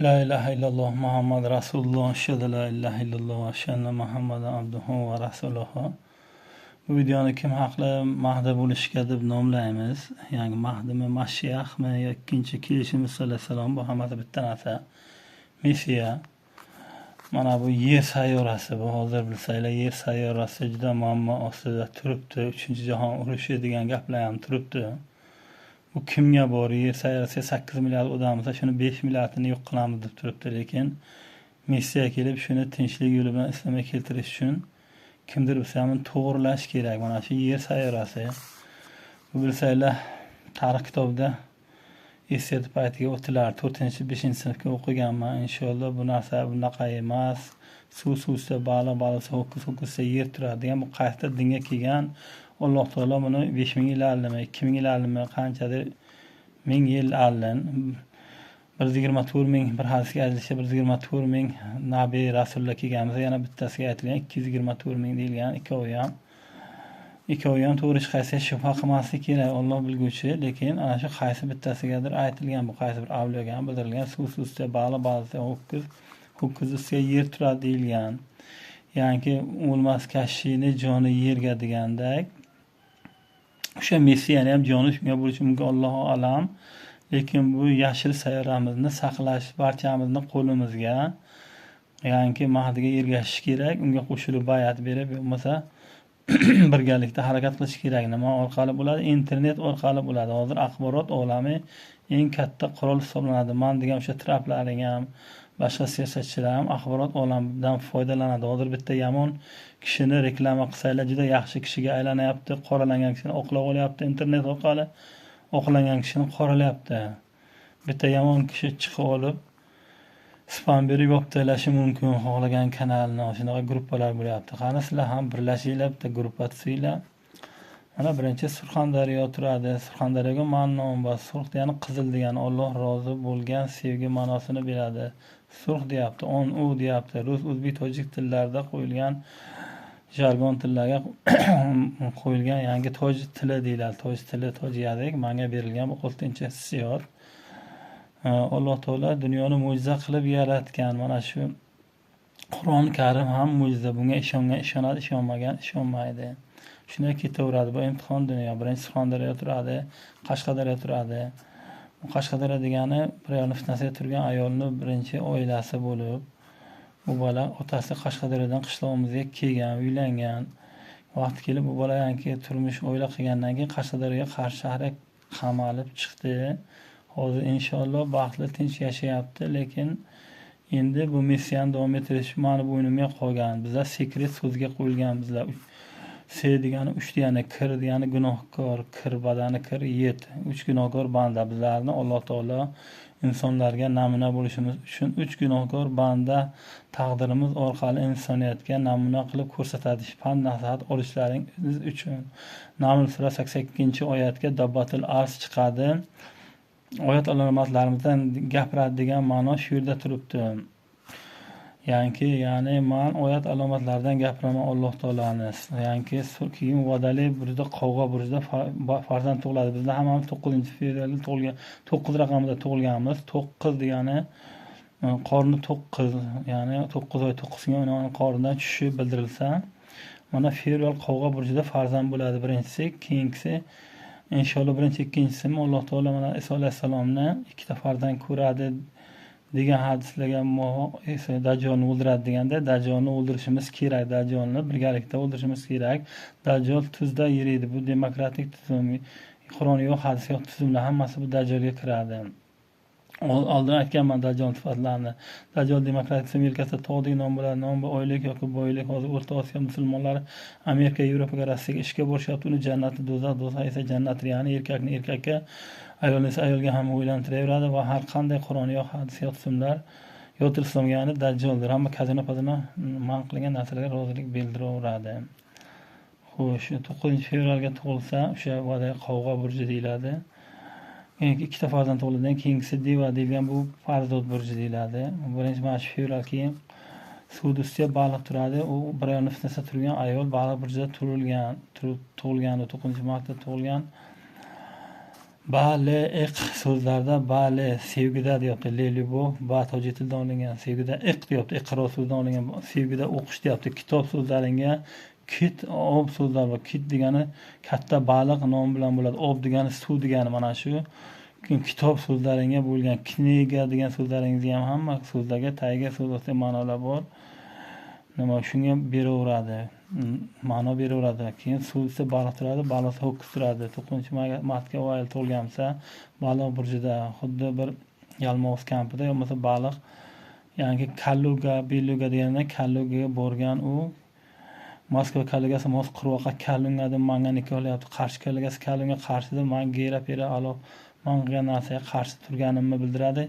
La ilahe illalloh Muhammad Rasululloh aşhadu la ilahe illalloh va aşhadu Muhammadan abduhu va rasuluhu. Bu videoni kim haqli Mahdi bo'lishga deb nomlaymiz. Ya'ni Mahdimi, Mashiachmi yo ikkinchi kelishimiz alayhissalom, bu hammasi bitta narsa. Messiya. Mana bu yer sayyorasi, bu hozir bilsanglar, yer sayyorasi juda muammo ostida turibdi. 3-jahon urushi degan gaplar ham turibdi. Bu kimga bor? Yer sayyorasiga 8 milliard odam bo'lsa, shuni 5 milliardini yo'q qilamiz deb turibdi. Lekin Messiya kelib shuni tinchlik yo'li bilan islomga keltirish uchun kimdir bo'lsa ham to'g'rilash kerak. Mana shu yer sayyorasi. Bu bilsanglar, tarix kitobida esiyat paytiga o'tilar. 4-5-sinfga o'qiganman. Inshaalloh bu narsa bunaqa emas. Suv-suvsa baliq, baliqsa ho'kiz-ho'kizsa yer turadi degan bu qayta dinga kelgan. Alloh taolo buni 5000 yil aldimi, 2000 yil aldimi, qanchadir ming yil aldin. 124 ming bir hadisga aytilishicha 124 ming nabiy rasullar kelganmiz. Yana bittasiga aytilgan 224 ming deyilgan. Ikkovi ham to'g'ri hech qaysi shubha qilmaslik kerak. Alloh bilguvchi, lekin ana shu qaysi bittasigadir aytilgan, bu qaysi bir avliyoga ham bildirilgan. Suv-suvsa baliq, baliqsa ho'kiz yer turadi deyilgan. Ya'ni o'lmas kashshini joni yerga degandek. O'sha Messiyani ham joni shunga bo'lishi mumkin, Allohu alam. Lekin bu yashil sayyoramizni saqlash barchamizni qo'limizga. Ya'ni Mahdiga ergashish kerak, unga qo'shilib bay'at berib, bo'lmasa birgalikda harakat qilish kerak. Nima orqali bo'ladi? Internet orqali bo'ladi. Hozir axborot olami eng katta qurol hisoblanadi. Men degan o'sha traplarning ham, boshqa siyosatchilar ham axborot olamidan foydalanadi. Hozir bitta yomon kishini reklama qilsanglar juda yaxshi kishiga aylanyapti, qoralangan kishini oqlab olyapti, internet orqali oqlangan kishini qoralayapti. Bitta yomon kishi chiqib olib spam berib yoptalashi mumkin xohlagan kanalni. Shunaqa gruppalar bo'lyapti. Qani sizlar ham birlashinglar, bitta gruppa tuzinglar. Mana birinchi Surxondaryo turadi. Surxondaryoga ma'lum va surx degani qizil degani Alloh rozi bo'lgan sevgi ma'nosini beradi. Surx deyapti, u deyapti. Rus, o'zbek, tojik tillarida qo'yilgan jargon tillarga qo'yilgan yangi toj tili deyiladi. Toj tili, toj yazik menga berilgan bu 6-hissiyot. Alloh taolo dunyoni mo'jiza qilib yaratgan. Mana shu Qur'oni Karim ham mo'jiza. Bunga ishongan ishonadi, ishonmagan ishonmaydi. Shunday ketaveradi. Bu imtihon dunyo. Birinchi Surxondaryo turadi, Qashqadaryo turadi. Qashqadaryo degani bir ayolning fitnasiga turgan ayolni birinchi oilasi bo'lib, bu bola otasi Qashqadaryodan qishlog'imizga kelgan, uylangan. Vaqti kelib bu bola yangi turmush oila qilgandan keyin Qashqadaryoga Qarshi shahriga qamalib chiqdi. Hozir inshaalloh baxtli tinch yashayapti, lekin endi bu missiyani davom ettirish meni bo'ynimga qolgan. Bizlar sekret so'zga qo'yilgan, bizlar se degani 3 degani kir degani gunohkor, kir badani kir yet. 3 gunohkor banda bizlarni Alloh taolo insonlarga namuna bo'lishimiz uchun 3 gunohkor banda taqdirimiz orqali insoniyatga namuna qilib ko'rsatadi. Pand nasihat olishlaringiz uchun. Naml sura 82-oyatga dabbatul ars chiqadi. Oyat alomatlarimizdan gapiradi degan ma'no shu yerda turibdi. Ya'ni men oyat alomatlaridan gapiraman Alloh taolani. Ya'ni keyin vadali burda qovg'a burda farzand tug'iladi. Bizlar hammamiz 9-fevralda tug'ilgan, 9 raqamida tug'ilganmiz. 9 degani qorni 9, ya'ni 9 oy 9 kun uning qornidan tushishi bildirilsa, mana fevral qovg'a burjida farzand bo'ladi birinchisi, keyingisi inshaalloh birinchi, ikkinchisi Alloh taolo mana Iso alayhisalomni ikkita farzand ko'radi degan hadislarga muvofiq Dajjolni o'ldiradi deganda, Dajjolni o'ldirishimiz kerak, Dajjolni birgalikda o'ldirishimiz kerak. Dajjol tuzda yuradi. Bu demokratik tuzum, Qur'on yo'q, hadis yo'q tuzumlar hammasi bu Dajjolga kiradi. Oldin aytganman Dajjol sifatlarini. Dajjol demokratik Amerikada tog'dek nom bo'ladi, nom oylik yoki boylik. Hozir O'rta Osiyo musulmonlari Amerika, Yevropaga, Rossiyaga ishga borishyapti. Uni jannati do'zax, do'zax esa jannat, ya'ni erkakni erkakka, ayolni esa ayolga ham o'ylantiraveradi va har qanday Qur'on yo'q, hadis yo'q tuzumlar yo'tilsa, ya'ni Dajjoldir. Hamma kazino-pazino man qilingan narsalarga rozilik bildiraveradi. Xo'sh, 9-fevralga tug'ilsa, o'sha vadai qovg'a burji deyiladi. Ikkita farzand tug'ilgan, keyingisi Deva deyilgan, bu farzand burji deyiladi. Birinchi mana shu fevral, keyin suvda ustida baliq turadi. U bir ayolning fitnasida turgan ayol baliq burjida tug'ilgan, 9-martda tug'ilgan. Bale iq so'zlarda bale sevgida deyapti. Le lyubov, ba tojik tilidan olingan sevgida iq deyapti. Iqro so'zidan olingan sevgida o'qish deyapti. Kitob so'zlaringa kit, ob so'zlar bor. Kit degani katta baliq nom bilan bo'ladi. Ob degani suv degani mana shu. Kitob so'zlaringa bo'lgan kniga degan so'zlaringizni ham hamma so'zlarga tagiga so'zga ma'nolar bor. Nima shunga beraveradi. Ma'no beraveradi. Keyin suvda baliq turadi, baliq ho'kiz turadi. 9-martga oil to'lgansa, baliq burjida xuddi bir yalmog'iz kampida yo bo'lmasa baliq yangi Kaluga, Beluga deganda Kalugaga borgan u Moskva Kalugasi Moskva qirg'oqqa Kalungada menga nikohlayapti. Qarshi Kalugasi Kalunga qarshida men gera pera alo men qilgan narsaga qarshi turganimni bildiradi.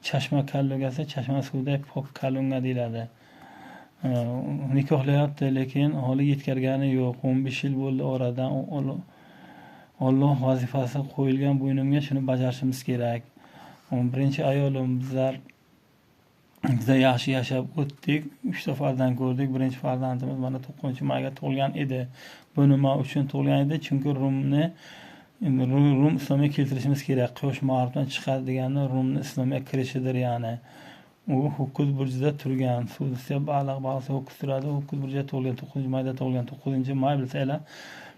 Chashma Kalugasi Chashma suvda pok Kalunga deyiladi. Nikohlayapti, lekin hali yetkazgani yo'q. 15 yil bo'ldi oradan. Alloh vazifasi qo'yilgan bo'ynimga shuni bajarishimiz kerak. Birinchi ayolim bizlar yaxshi yashab o'tdik. 3 ta farzand ko'rdik. Birinchi farzandimiz mana 9-mayga tug'ilgan edi. Bu nima uchun tug'ilgan edi? Chunki Rum islomga keltirishimiz kerak. Quyosh mag'ribdan chiqadi degani Rumni islomga kirishidir, ya'ni. U ho'kiz burjida turgan. Suvda baliq ho'kiz turadi. Ho'kiz burjida tug'ilgan. 9-mayda tug'ilgan. 9-may bilsanglar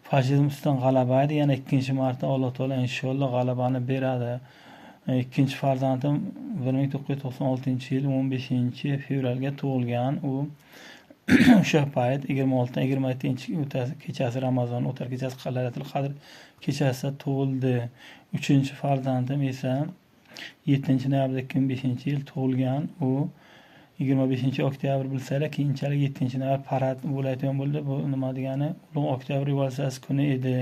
fashizm ustidan g'alaba edi. Yana 2-marta Alloh taolo inshaalloh g'alabani beradi. Ikkinchi farzandim 1996-yil 15-fevralga tug'ilgan. U o'sha payt 26-27 kechasi Ramazon o'tar kechasi Laylatul Qadr kechasida tug'ildi. Uchinchi farzandim esa 7-noyabr 2005-yil tug'ilgan. U 25-oktyabr bilsanglar, keyinchalik 7-noyabr parad bo'layotgan bo'ldi. Bu nima degani? Ulug' oktyabr revolyutsiyasi kuni edi.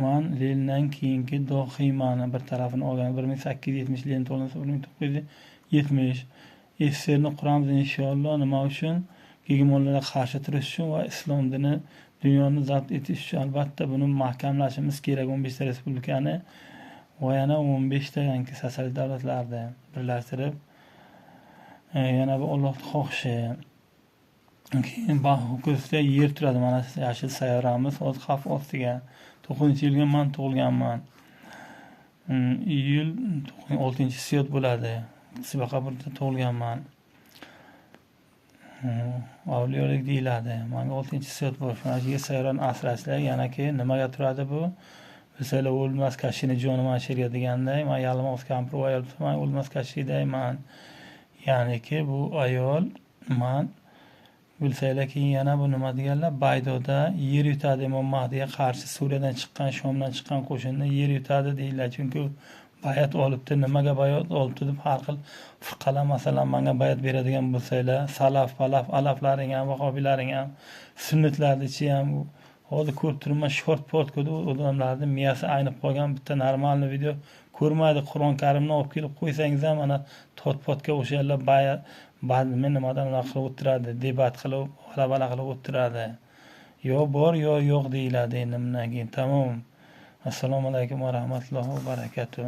Men Lenindan keyingi dohiyman. Bir tarafini olgan 1870 Lenin tug'ilsa 1970 SSRni quramiz inshaalloh. Nima uchun? Gegemonlarga qarshi turish uchun va islom dini dunyoni zabt etish uchun. Albatta buni mahkamlashimiz kerak. 15 ta respublikani va yana 15 ta yangi sotsialist davlatlarni birlashtirib, yana bu Allohning xohishi. Keyin ho'kizda yer turadi. Mana yashil sayyoramiz hozir xavf ostiga. 9-yilga men tug'ilganman. Iyul 6-siyot bo'ladi. Sibaqaburda tug'ilganman. Avliyolik deyiladi. Menga 6-siyot bor. Shuna yer sayyorani asrashlar. Yana keyin nimaga turadi bu? Bizlar o'lmas kashini jonim ashirga deganday, men yalmog'iz kampir ayol men o'lmas kashidayman. Ya'niki bu ayol men bilsanglar, keyin yana bu nima deganlar? Baydoda yer yutadi, Imom Mahdiga qarshi Suriyadan chiqqan, Shomdan chiqqan qo'shinni yer yutadi deydilar. Chunki bayat olibdi. Nimaga bayat olibdi deb har xil firqalar masalan menga bayat beradigan bo'lsanglar, salaf, alaflaring ham, vahobiylaring ham, sunnatlarnichi ham hozir ko'rib turibman, short podkada odamlarning miyasi aynib qolgan. Bitta normalniy video ko'rmaydi. Qur'on Karimni olib kelib qo'ysangiz ham ana podga o'shalar men nimadan qilib o'tiradi, debat qilib, g'alaba qilib o'tiradi. Yo bor, yo yo'q deyiladi. Endi bundan keyin tamom. Assalomu alaykum va rahmatullohi va barakatuh.